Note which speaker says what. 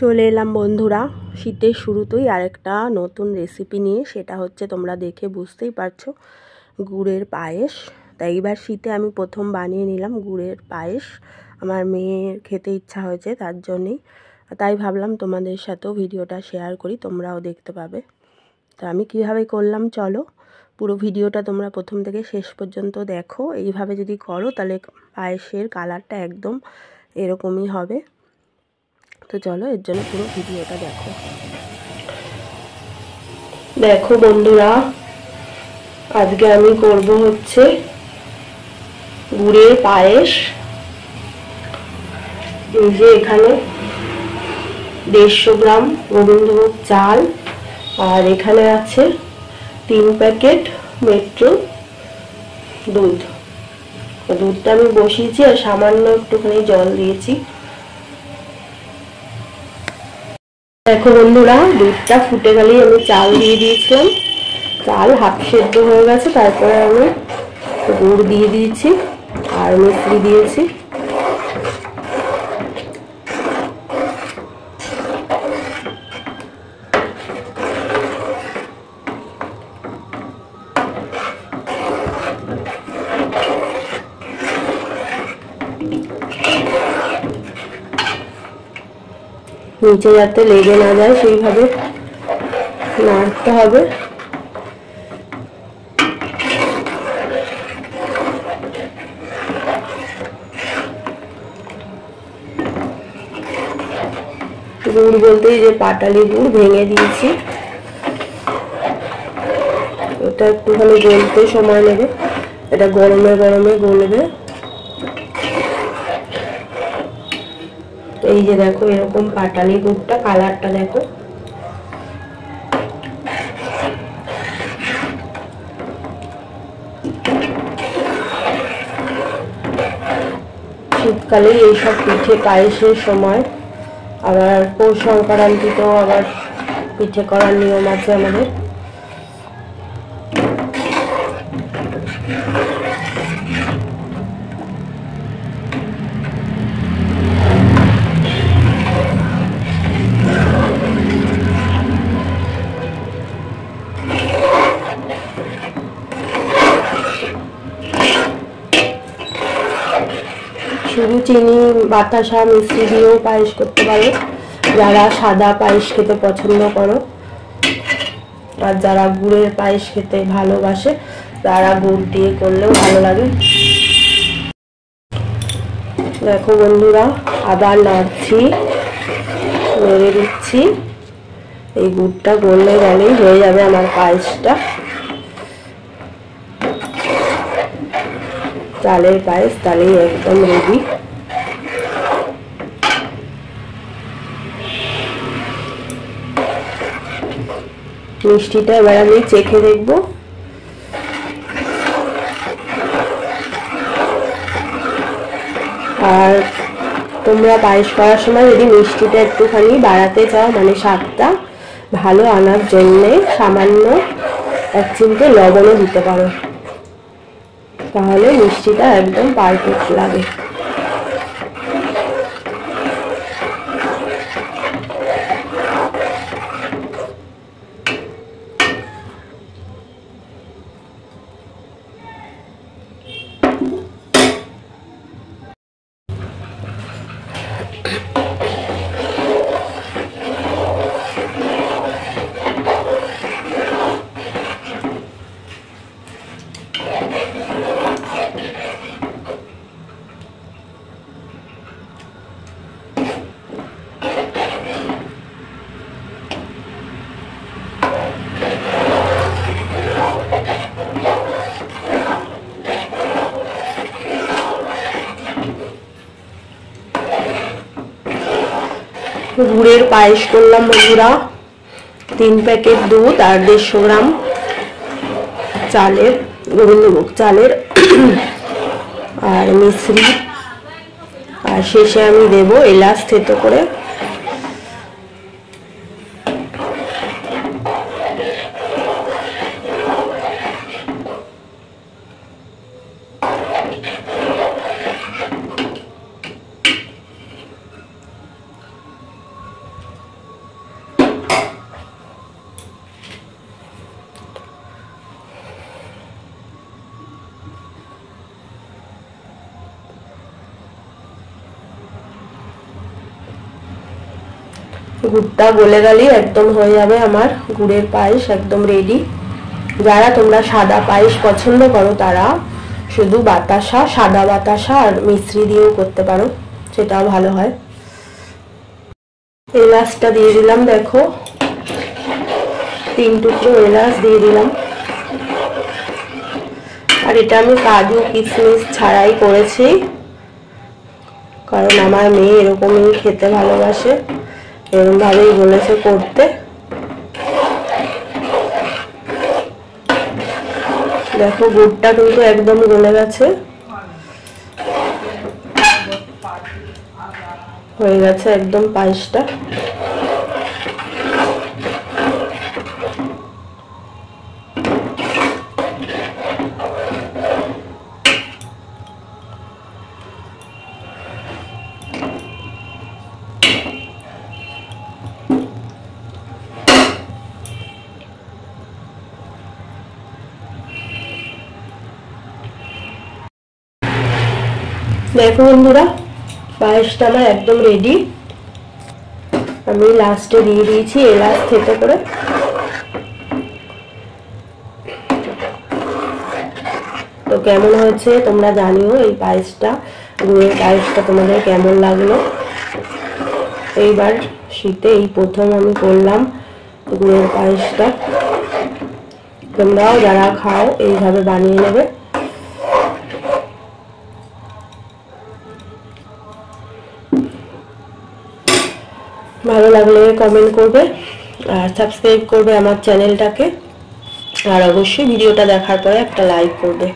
Speaker 1: চলে এলাম বন্ধুরা শীতের শুরুতেই আরেকটা নতুন রেসিপি নিয়ে। সেটা হচ্ছে তোমরা দেখে বুঝতেই পারছো, গুড়ের পায়েস। তাই এবার শীতে আমি প্রথম বানিয়ে নিলাম গুড়ের পায়েস। আমার মেয়ের খেতে ইচ্ছা হয়েছে, তার জন্যেই। তাই ভাবলাম তোমাদের সাথেও ভিডিওটা শেয়ার করি, তোমরাও দেখতে পাবে। তো আমি কীভাবে করলাম চলো পুরো ভিডিওটা তোমরা প্রথম থেকে শেষ পর্যন্ত দেখো। এইভাবে যদি করো তাহলে পায়েসের কালারটা একদম এরকমই হবে। তো চলো এর জন্য পুরো ভিডিওটা দেখো। দেখো বন্ধুরা, আজকে আমি করব হচ্ছে গুড়ের পায়েস। এই যে এখানে 150 গ্রাম গোবিন্দভোগ চাল, আর এখানে আছে 3 প্যাকেট মেট্রো দুধ। দুধটা আমি বসিয়েছি আর সামান্য একটুখানি জল দিয়েছি। দেখো বন্ধুরা, দুধটা ফুটে গেলেই আমি চাল দিয়ে দিয়েছিলাম। চাল হাফ সেদ্ধ হয়ে গেছে, তারপরে আমি গুড় দিয়ে দিয়েছি আর মিশ্রি দিয়েছি। নিচে যাতে লেগে না যায় সেইভাবে নাড়তে হবে। গুড় বলতেই যে পাটালি গুড় ভেঙে দিয়েছি। এটা একটুখানি গলতে সময় নেবে, এটা গরমে গরমে গলবে। এই যে দেখো এরকম পাটালি গুড়টা, কালারটা দেখো। শীতকালে এইসব পিঠে পায়েসের সময়, আবার পৌষ সংক্রান্তিতেও আবার পিঠে করার নিয়ম আছে আমাদের। শুধু চিনি বাতাসা মিষ্টি দিয়েও পায়েস করতে পারো, যারা সাদা পায়েস খেতে পছন্দ করো। আর যারা গুড়ের পায়েস খেতে ভালোবাসে তারা গুড় দিয়ে করলেও ভালো লাগে। দেখো বন্ধুরা, আবার নাড়ছি, নেড়ে দিচ্ছি। এই গুড়টা গলে গেলেই হয়ে যাবে আমার পায়েসটা। চালের পায়েস তাহলেই একদম রেডি। মিষ্টিটা এবার আমি চেখে দেখবো। আর তোমরা পায়েস করার সময় যদি মিষ্টিটা একটুখানি বাড়াতে চাও, মানে স্বাদটা ভালো আনার জন্যে সামান্য 1 চিমটে লবণও দিতে পারো, তাহলে মিষ্টিটা একদম পারফেক্ট লাগে। গুড়ের পায়েস করলাম বন্ধুরা। 3 প্যাকেট দুধ আর 150 গ্রাম চালের, গোবিন্দভোগ চালের, আর মিশ্রি, আর শেষে আমি দেব এলাচ থেতো করে। গুড়টা গলে গেলেই একদম হয়ে যাবে আমার গুড়ের পায়েস একদম রেডি। যারা তোমরা সাদা পায়েস পছন্দ করো তারা শুধু বাতাসা, সাদা বাতাসা আর মিশ্রি দিয়েও করতে পারো, সেটাও ভালো হয়। এলাচটা দিয়ে দিলাম, দেখো 3 টুকরো এলাচ দিয়ে দিলাম। আর এটা আমি কাজু কিশমিশ ছাড়াই করেছি, কারণ আমার মেয়ে এরকমই খেতে ভালোবাসে, এরকম ভাবেই বলেছে করতে। দেখো গুড়টা কিন্তু একদম গলে গেছে, হয়ে গেছে একদম পায়েসটা। দেখো বন্ধুরা, পায়েসটা আমার একদম রেডি। আমি লাস্টে দিয়ে দিয়েছি এলাচ থেতো করে। তো কেমন হয়েছে তোমরা জানিও এই পায়েসটা, গুড়ের পায়েসটা তোমাদের কেমন লাগলো। এইবার শীতে এই প্রথম আমি করলাম গুড়ের পায়েসটা। তোমরাও যারা খাও এইভাবে বানিয়ে নেবে। ভালো লাগলে কমেন্ট করবে আর সাবস্ক্রাইব করবে আমার চ্যানেলটাকে, আর অবশ্যই ভিডিওটা দেখার পরে একটা লাইক করবে।